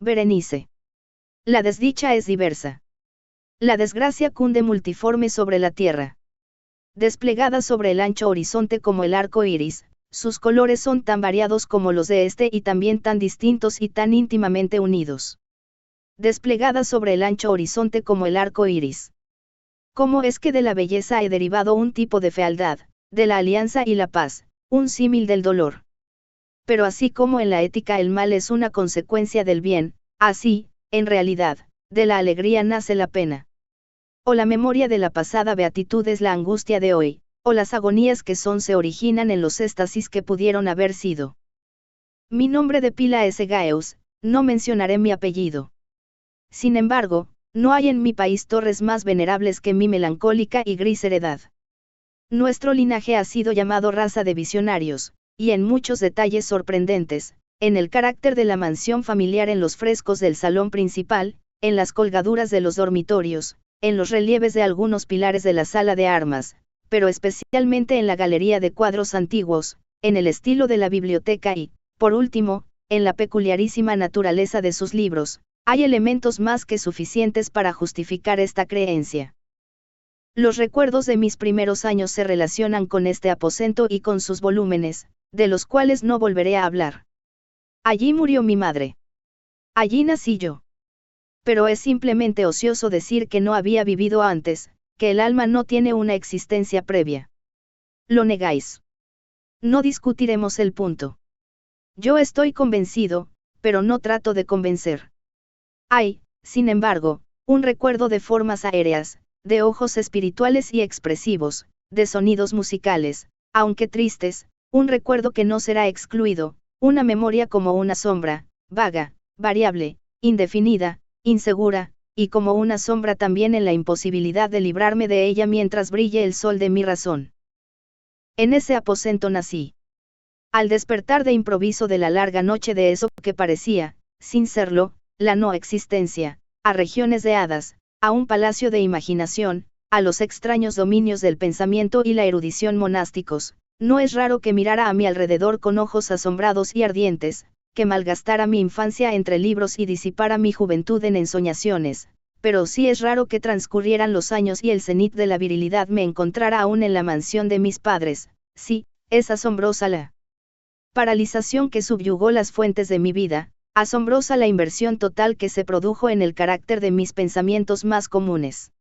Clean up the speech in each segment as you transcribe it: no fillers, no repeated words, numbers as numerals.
Berenice. La desdicha es diversa. La desgracia cunde multiforme sobre la tierra. Desplegada sobre el ancho horizonte como el arco iris, sus colores son tan variados como los de este y también tan distintos y tan íntimamente unidos. Desplegada sobre el ancho horizonte como el arco iris. ¿Cómo es que de la belleza he derivado un tipo de fealdad, de la alianza y la paz, un símil del dolor? Pero así como en la ética el mal es una consecuencia del bien, así, en realidad, de la alegría nace la pena. O la memoria de la pasada beatitud es la angustia de hoy, o las agonías que son se originan en los éxtasis que pudieron haber sido. Mi nombre de pila es Egaeus, no mencionaré mi apellido. Sin embargo, no hay en mi país torres más venerables que mi melancólica y gris heredad. Nuestro linaje ha sido llamado raza de visionarios, y en muchos detalles sorprendentes, en el carácter de la mansión familiar, en los frescos del salón principal, en las colgaduras de los dormitorios, en los relieves de algunos pilares de la sala de armas, pero especialmente en la galería de cuadros antiguos, en el estilo de la biblioteca y, por último, en la peculiarísima naturaleza de sus libros, hay elementos más que suficientes para justificar esta creencia. Los recuerdos de mis primeros años se relacionan con este aposento y con sus volúmenes, de los cuales no volveré a hablar. Allí murió mi madre. Allí nací yo. Pero es simplemente ocioso decir que no había vivido antes, que el alma no tiene una existencia previa. Lo negáis. No discutiremos el punto. Yo estoy convencido, pero no trato de convencer. Hay, sin embargo, un recuerdo de formas aéreas, de ojos espirituales y expresivos, de sonidos musicales, aunque tristes, un recuerdo que no será excluido, una memoria como una sombra, vaga, variable, indefinida, insegura, y como una sombra también en la imposibilidad de librarme de ella mientras brille el sol de mi razón. En ese aposento nací. Al despertar de improviso de la larga noche de eso que parecía, sin serlo, la no existencia, a regiones de hadas, a un palacio de imaginación, a los extraños dominios del pensamiento y la erudición monásticos, no es raro que mirara a mi alrededor con ojos asombrados y ardientes, que malgastara mi infancia entre libros y disipara mi juventud en ensoñaciones, pero sí es raro que transcurrieran los años y el cenit de la virilidad me encontrara aún en la mansión de mis padres. Sí, es asombrosa la paralización que subyugó las fuentes de mi vida, asombrosa la inversión total que se produjo en el carácter de mis pensamientos más comunes.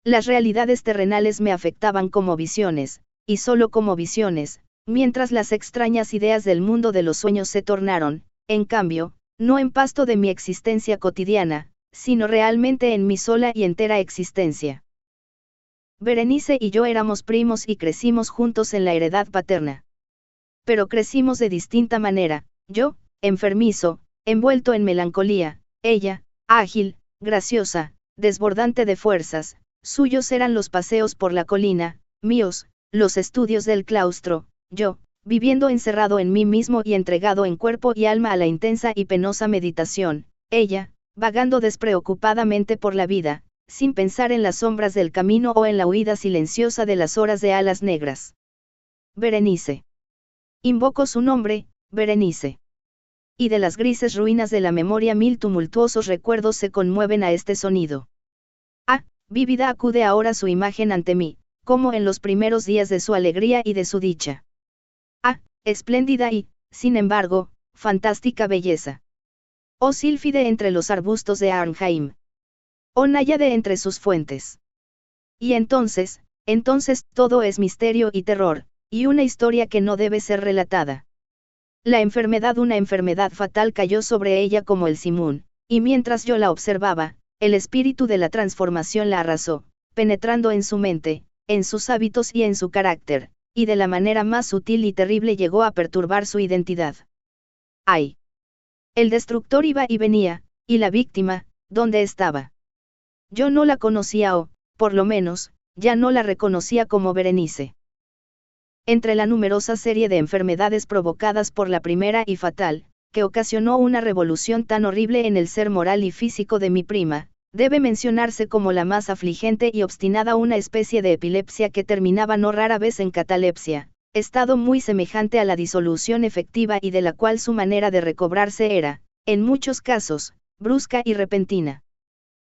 Las realidades terrenales me afectaban como visiones, y solo como visiones, mientras las extrañas ideas del mundo de los sueños se tornaron, en cambio, no en pasto de mi existencia cotidiana, sino realmente en mi sola y entera existencia. Berenice y yo éramos primos y crecimos juntos en la heredad paterna. Pero crecimos de distinta manera, yo, enfermizo, envuelto en melancolía, ella, ágil, graciosa, desbordante de fuerzas, suyos eran los paseos por la colina, míos, los estudios del claustro, yo, viviendo encerrado en mí mismo y entregado en cuerpo y alma a la intensa y penosa meditación, ella, vagando despreocupadamente por la vida, sin pensar en las sombras del camino o en la huida silenciosa de las horas de alas negras. Berenice. Invoco su nombre, Berenice. Y de las grises ruinas de la memoria mil tumultuosos recuerdos se conmueven a este sonido. Ah, vívida acude ahora su imagen ante mí, como en los primeros días de su alegría y de su dicha. Ah, espléndida y, sin embargo, fantástica belleza. Oh sílfide entre los arbustos de Arnheim. Oh náyade entre sus fuentes. Y entonces todo es misterio y terror, y una historia que no debe ser relatada. Una enfermedad fatal cayó sobre ella como el simón, y mientras yo la observaba, el espíritu de la transformación la arrasó, penetrando en su mente, en sus hábitos y en su carácter, y de la manera más sutil y terrible llegó a perturbar su identidad. ¡Ay! El destructor iba y venía, y la víctima, ¿dónde estaba? Yo no la conocía o, por lo menos, ya no la reconocía como Berenice. Entre la numerosa serie de enfermedades provocadas por la primera y fatal, que ocasionó una revolución tan horrible en el ser moral y físico de mi prima, debe mencionarse como la más afligente y obstinada una especie de epilepsia que terminaba no rara vez en catalepsia, estado muy semejante a la disolución efectiva y de la cual su manera de recobrarse era, en muchos casos, brusca y repentina.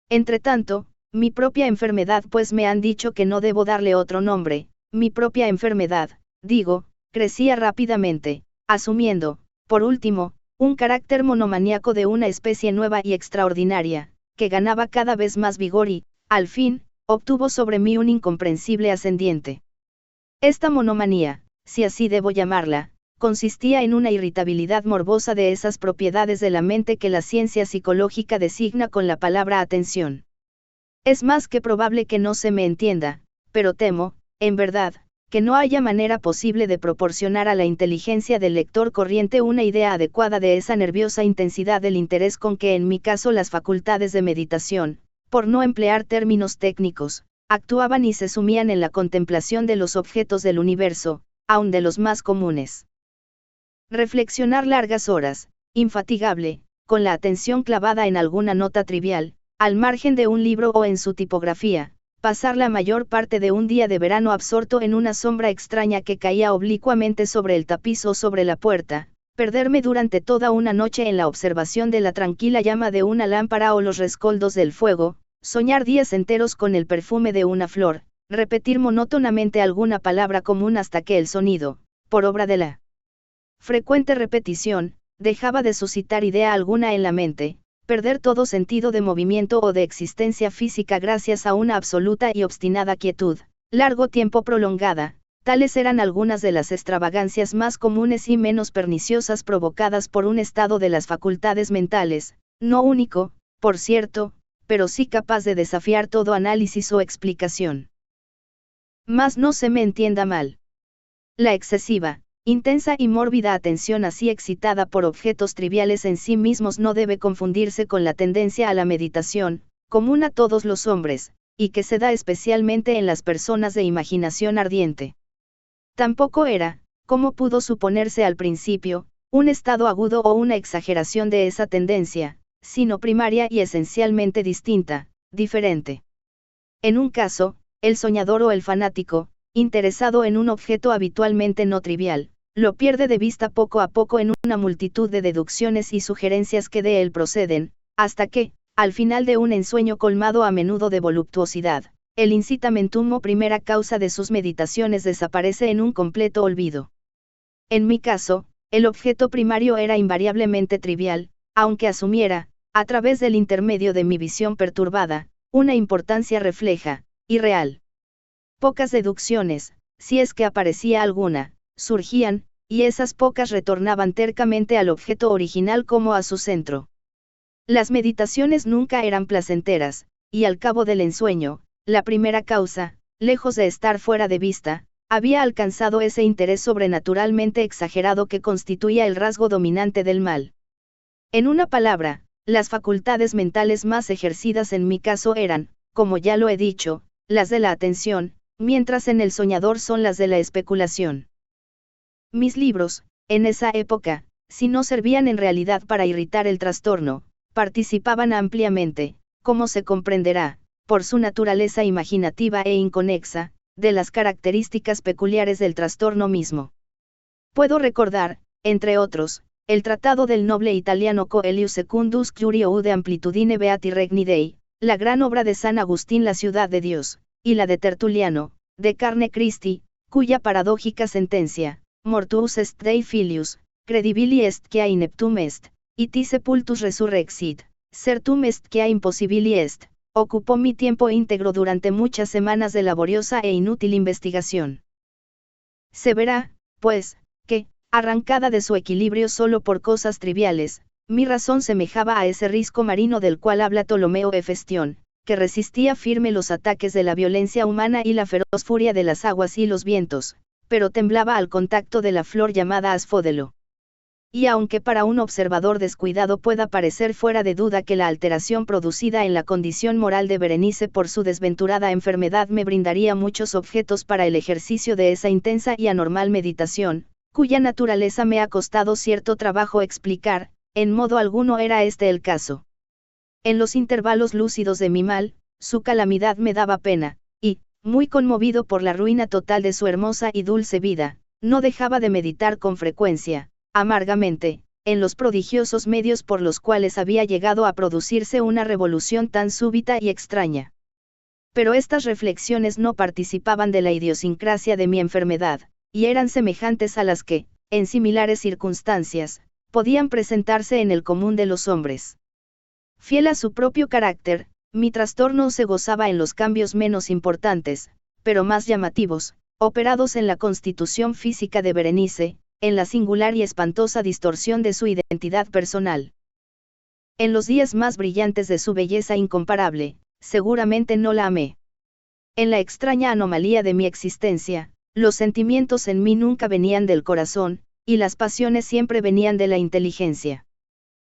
Entretanto, mi propia enfermedad, pues me han dicho que no debo darle otro nombre, mi propia enfermedad, digo, crecía rápidamente, asumiendo, por último, un carácter monomaníaco de una especie nueva y extraordinaria, que ganaba cada vez más vigor y, al fin, obtuvo sobre mí un incomprensible ascendiente. Esta monomanía, si así debo llamarla, consistía en una irritabilidad morbosa de esas propiedades de la mente que la ciencia psicológica designa con la palabra atención. Es más que probable que no se me entienda, pero temo, en verdad, que no haya manera posible de proporcionar a la inteligencia del lector corriente una idea adecuada de esa nerviosa intensidad del interés con que en mi caso las facultades de meditación, por no emplear términos técnicos, actuaban y se sumían en la contemplación de los objetos del universo, aun de los más comunes. Reflexionar largas horas, infatigable, con la atención clavada en alguna nota trivial, al margen de un libro o en su tipografía, pasar la mayor parte de un día de verano absorto en una sombra extraña que caía oblicuamente sobre el tapiz o sobre la puerta, perderme durante toda una noche en la observación de la tranquila llama de una lámpara o los rescoldos del fuego, soñar días enteros con el perfume de una flor, repetir monótonamente alguna palabra común hasta que el sonido, por obra de la frecuente repetición, dejaba de suscitar idea alguna en la mente, perder todo sentido de movimiento o de existencia física gracias a una absoluta y obstinada quietud, largo tiempo prolongada. Tales eran algunas de las extravagancias más comunes y menos perniciosas provocadas por un estado de las facultades mentales, no único, por cierto, pero sí capaz de desafiar todo análisis o explicación. Mas no se me entienda mal. La excesiva, intensa y mórbida atención así excitada por objetos triviales en sí mismos no debe confundirse con la tendencia a la meditación, común a todos los hombres, y que se da especialmente en las personas de imaginación ardiente. Tampoco era, como pudo suponerse al principio, un estado agudo o una exageración de esa tendencia, sino primaria y esencialmente distinta, diferente. En un caso, el soñador o el fanático, interesado en un objeto habitualmente no trivial, lo pierde de vista poco a poco en una multitud de deducciones y sugerencias que de él proceden, hasta que, al final de un ensueño colmado a menudo de voluptuosidad, el incitamentum o primera causa de sus meditaciones desaparece en un completo olvido. En mi caso, el objeto primario era invariablemente trivial, aunque asumiera, a través del intermedio de mi visión perturbada, una importancia refleja, y real. Pocas deducciones, si es que aparecía alguna, surgían, y esas pocas retornaban tercamente al objeto original como a su centro. Las meditaciones nunca eran placenteras, y al cabo del ensueño, la primera causa, lejos de estar fuera de vista, había alcanzado ese interés sobrenaturalmente exagerado que constituía el rasgo dominante del mal. En una palabra, las facultades mentales más ejercidas en mi caso eran, como ya lo he dicho, las de la atención, mientras en el soñador son las de la especulación. Mis libros, en esa época, si no servían en realidad para irritar el trastorno, participaban ampliamente, como se comprenderá, por su naturaleza imaginativa e inconexa, de las características peculiares del trastorno mismo. Puedo recordar, entre otros, el tratado del noble italiano Coelho Secundus Curio de Amplitudine Beati Regni Dei, la gran obra de San Agustín La ciudad de Dios, y la de Tertuliano, de Carne Christi, cuya paradójica sentencia, mortuus est Dei filius, credibili est quia ineptum est, iti sepultus resurrexit, certum est quia impossibili est, ocupó mi tiempo íntegro durante muchas semanas de laboriosa e inútil investigación. Se verá, pues, que, arrancada de su equilibrio solo por cosas triviales, mi razón semejaba a ese risco marino del cual habla Ptolomeo Hefestión, que resistía firme los ataques de la violencia humana y la feroz furia de las aguas y los vientos, pero temblaba al contacto de la flor llamada asfódelo. Y aunque para un observador descuidado pueda parecer fuera de duda que la alteración producida en la condición moral de Berenice por su desventurada enfermedad me brindaría muchos objetos para el ejercicio de esa intensa y anormal meditación, cuya naturaleza me ha costado cierto trabajo explicar, en modo alguno era este el caso. En los intervalos lúcidos de mi mal, su calamidad me daba pena, y, muy conmovido por la ruina total de su hermosa y dulce vida, no dejaba de meditar con frecuencia, amargamente, en los prodigiosos medios por los cuales había llegado a producirse una revolución tan súbita y extraña. Pero estas reflexiones no participaban de la idiosincrasia de mi enfermedad, y eran semejantes a las que, en similares circunstancias, podían presentarse en el común de los hombres. Fiel a su propio carácter, mi trastorno se gozaba en los cambios menos importantes, pero más llamativos, operados en la constitución física de Berenice, en la singular y espantosa distorsión de su identidad personal. En los días más brillantes de su belleza incomparable, seguramente no la amé. En la extraña anomalía de mi existencia, los sentimientos en mí nunca venían del corazón, y las pasiones siempre venían de la inteligencia.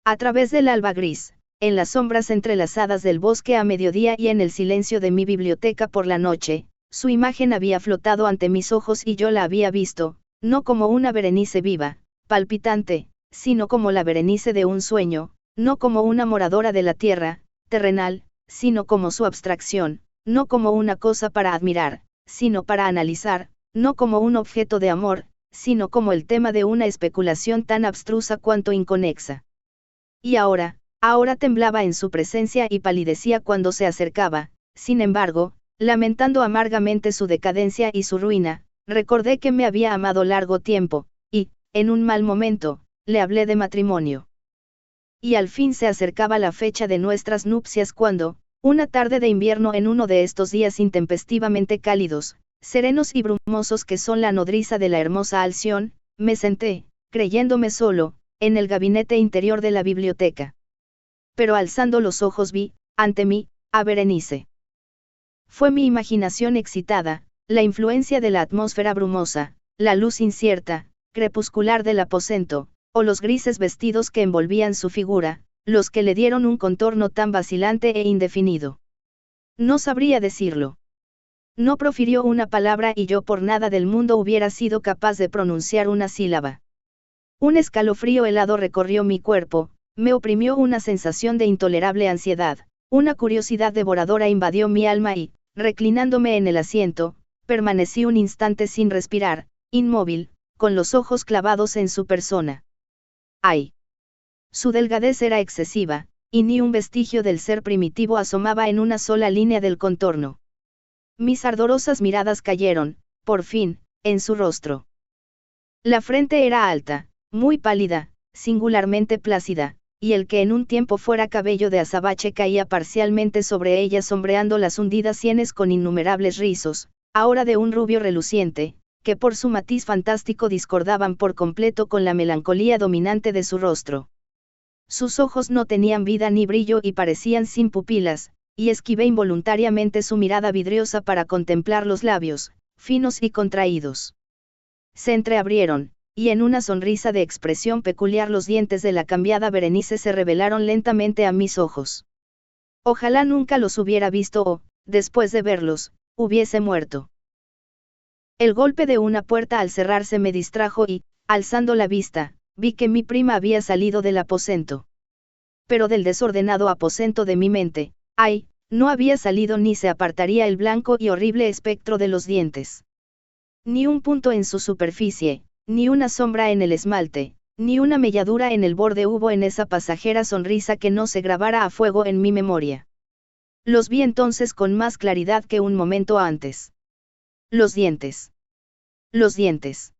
A través del alba gris, en las sombras entrelazadas del bosque a mediodía y en el silencio de mi biblioteca por la noche, su imagen había flotado ante mis ojos y yo la había visto, no como una Berenice viva, palpitante, sino como la Berenice de un sueño, no como una moradora de la tierra, terrenal, sino como su abstracción, no como una cosa para admirar, sino para analizar, no como un objeto de amor, sino como el tema de una especulación tan abstrusa cuanto inconexa. Y ahora temblaba en su presencia y palidecía cuando se acercaba. Sin embargo, lamentando amargamente su decadencia y su ruina, recordé que me había amado largo tiempo, y, en un mal momento, le hablé de matrimonio. Y al fin se acercaba la fecha de nuestras nupcias cuando, una tarde de invierno en uno de estos días intempestivamente cálidos, serenos y brumosos que son la nodriza de la hermosa Alción, me senté, creyéndome solo, en el gabinete interior de la biblioteca. Pero alzando los ojos vi, ante mí, a Berenice. Fue mi imaginación excitada, la influencia de la atmósfera brumosa, la luz incierta, crepuscular del aposento, o los grises vestidos que envolvían su figura, los que le dieron un contorno tan vacilante e indefinido. No sabría decirlo. No profirió una palabra y yo por nada del mundo hubiera sido capaz de pronunciar una sílaba. Un escalofrío helado recorrió mi cuerpo, me oprimió una sensación de intolerable ansiedad, una curiosidad devoradora invadió mi alma y, reclinándome en el asiento, permanecí un instante sin respirar, inmóvil, con los ojos clavados en su persona. ¡Ay! Su delgadez era excesiva, y ni un vestigio del ser primitivo asomaba en una sola línea del contorno. Mis ardorosas miradas cayeron, por fin, en su rostro. La frente era alta, muy pálida, singularmente plácida, y el que en un tiempo fuera cabello de azabache caía parcialmente sobre ella sombreando las hundidas sienes con innumerables rizos, ahora de un rubio reluciente, que por su matiz fantástico discordaban por completo con la melancolía dominante de su rostro. Sus ojos no tenían vida ni brillo y parecían sin pupilas, y esquivé involuntariamente su mirada vidriosa para contemplar los labios, finos y contraídos. Se entreabrieron, y en una sonrisa de expresión peculiar los dientes de la cambiada Berenice se revelaron lentamente a mis ojos. Ojalá nunca los hubiera visto o, después de verlos, hubiese muerto. El golpe de una puerta al cerrarse me distrajo y, alzando la vista, vi que mi prima había salido del aposento. Pero del desordenado aposento de mi mente, ay, no había salido ni se apartaría el blanco y horrible espectro de los dientes. Ni un punto en su superficie, ni una sombra en el esmalte, ni una melladura en el borde hubo en esa pasajera sonrisa que no se grabara a fuego en mi memoria. Los vi entonces con más claridad que un momento antes. Los dientes. Los dientes.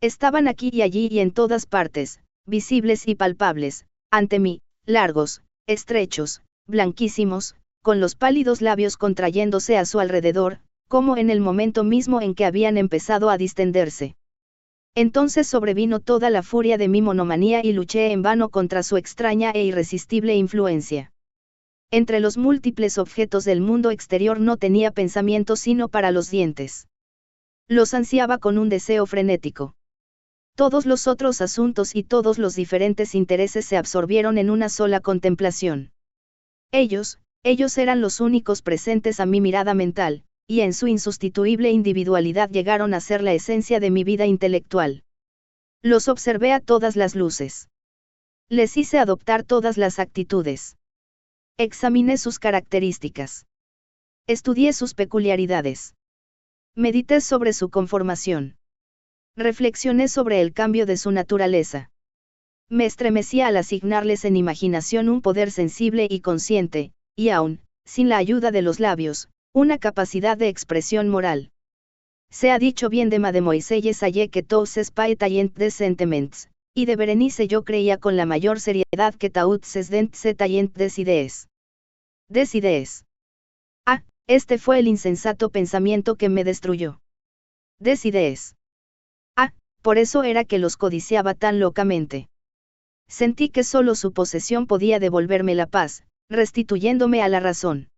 Estaban aquí y allí y en todas partes, visibles y palpables, ante mí, largos, estrechos, blanquísimos, con los pálidos labios contrayéndose a su alrededor, como en el momento mismo en que habían empezado a distenderse. Entonces sobrevino toda la furia de mi monomanía y luché en vano contra su extraña e irresistible influencia. Entre los múltiples objetos del mundo exterior no tenía pensamiento sino para los dientes. Los ansiaba con un deseo frenético. Todos los otros asuntos y todos los diferentes intereses se absorbieron en una sola contemplación. Ellos eran los únicos presentes a mi mirada mental, y en su insustituible individualidad llegaron a ser la esencia de mi vida intelectual. Los observé a todas las luces. Les hice adoptar todas las actitudes. Examiné sus características. Estudié sus peculiaridades. Medité sobre su conformación. Reflexioné sobre el cambio de su naturaleza. Me estremecía al asignarles en imaginación un poder sensible y consciente, y aún, sin la ayuda de los labios, una capacidad de expresión moral. Se ha dicho bien de Mademoiselle Salle que tous es pas talent de sentiments, y de Berenice yo creía con la mayor seriedad que tous es dent se talent des idees. Des idees. Ah, este fue el insensato pensamiento que me destruyó. Des idees. Ah, por eso era que los codiciaba tan locamente. Sentí que solo su posesión podía devolverme la paz, restituyéndome a la razón.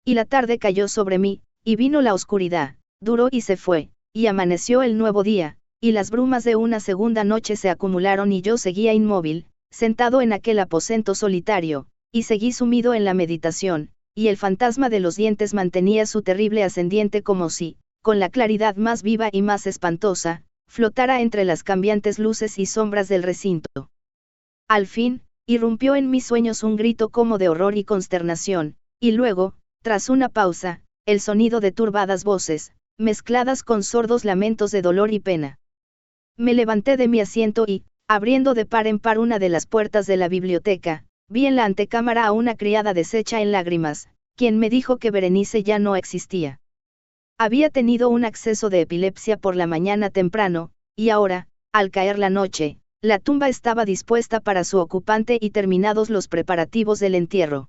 Y la tarde cayó sobre mí, y vino la oscuridad, duró y se fue, y amaneció el nuevo día, y las brumas de una segunda noche se acumularon y yo seguía inmóvil, sentado en aquel aposento solitario, y seguí sumido en la meditación, y el fantasma de los dientes mantenía su terrible ascendiente como si, con la claridad más viva y más espantosa, flotara entre las cambiantes luces y sombras del recinto. Al fin, irrumpió en mis sueños un grito como de horror y consternación, y luego, tras una pausa, el sonido de turbadas voces, mezcladas con sordos lamentos de dolor y pena. Me levanté de mi asiento y, abriendo de par en par una de las puertas de la biblioteca, vi en la antecámara a una criada deshecha en lágrimas, quien me dijo que Berenice ya no existía. Había tenido un acceso de epilepsia por la mañana temprano, y ahora, al caer la noche, la tumba estaba dispuesta para su ocupante y terminados los preparativos del entierro.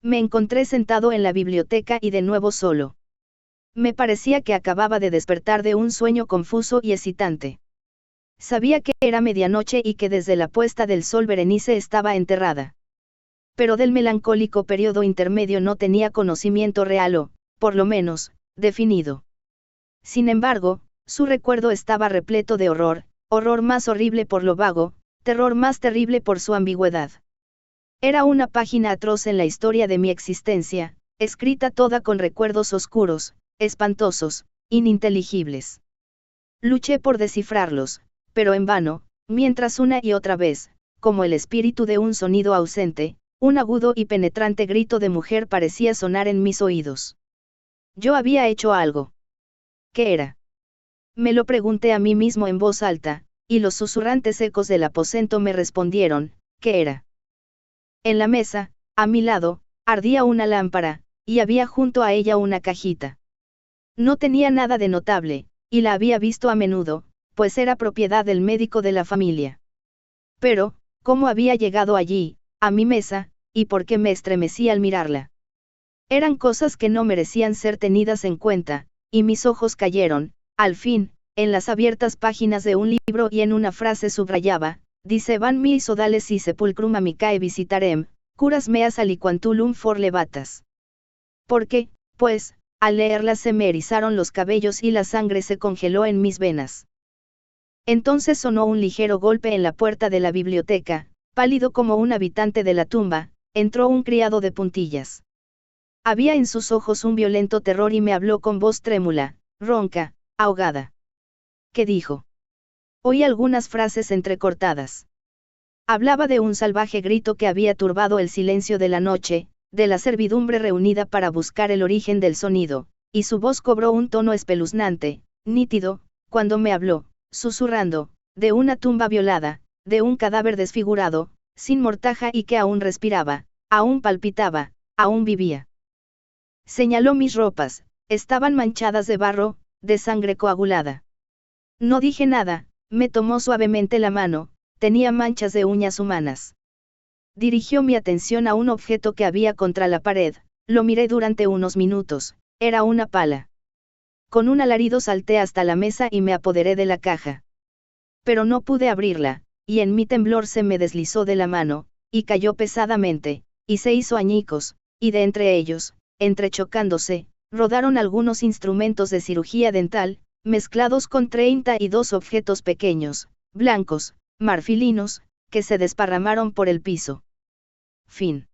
Me encontré sentado en la biblioteca y de nuevo solo. Me parecía que acababa de despertar de un sueño confuso y excitante. Sabía que era medianoche y que desde la puesta del sol Berenice estaba enterrada. Pero del melancólico periodo intermedio no tenía conocimiento real o, por lo menos, definido. Sin embargo, su recuerdo estaba repleto de horror, horror más horrible por lo vago, terror más terrible por su ambigüedad. Era una página atroz en la historia de mi existencia, escrita toda con recuerdos oscuros, espantosos, ininteligibles. Luché por descifrarlos, pero en vano, mientras una y otra vez, como el espíritu de un sonido ausente, un agudo y penetrante grito de mujer parecía sonar en mis oídos. Yo había hecho algo. ¿Qué era? Me lo pregunté a mí mismo en voz alta, y los susurrantes ecos del aposento me respondieron, ¿qué era? En la mesa, a mi lado, ardía una lámpara, y había junto a ella una cajita. No tenía nada de notable, y la había visto a menudo, pues era propiedad del médico de la familia. Pero, ¿cómo había llegado allí, a mi mesa, y por qué me estremecí al mirarla? Eran cosas que no merecían ser tenidas en cuenta, y mis ojos cayeron, al fin, en las abiertas páginas de un libro y en una frase subrayaba, dice van mi sodales y sepulcrum amicae visitarem, curas meas aliquantulum for levatas. Porque, pues, al leerlas se me erizaron los cabellos y la sangre se congeló en mis venas. Entonces sonó un ligero golpe en la puerta de la biblioteca, pálido como un habitante de la tumba, entró un criado de puntillas. Había en sus ojos un violento terror y me habló con voz trémula, ronca, ahogada. ¿Qué dijo? Oí algunas frases entrecortadas. Hablaba de un salvaje grito que había turbado el silencio de la noche, de la servidumbre reunida para buscar el origen del sonido, y su voz cobró un tono espeluznante, nítido, cuando me habló, susurrando, de una tumba violada, de un cadáver desfigurado, sin mortaja y que aún respiraba, aún palpitaba, aún vivía. Señaló mis ropas, estaban manchadas de barro, de sangre coagulada. No dije nada, me tomó suavemente la mano, tenía manchas de uñas humanas. Dirigió mi atención a un objeto que había contra la pared, lo miré durante unos minutos, era una pala. Con un alarido salté hasta la mesa y me apoderé de la caja. Pero no pude abrirla, y en mi temblor se me deslizó de la mano, y cayó pesadamente, y se hizo añicos, y de entre ellos, entrechocándose, rodaron algunos instrumentos de cirugía dental, mezclados con 32 objetos pequeños, blancos, marfilinos, que se desparramaron por el piso. Fin.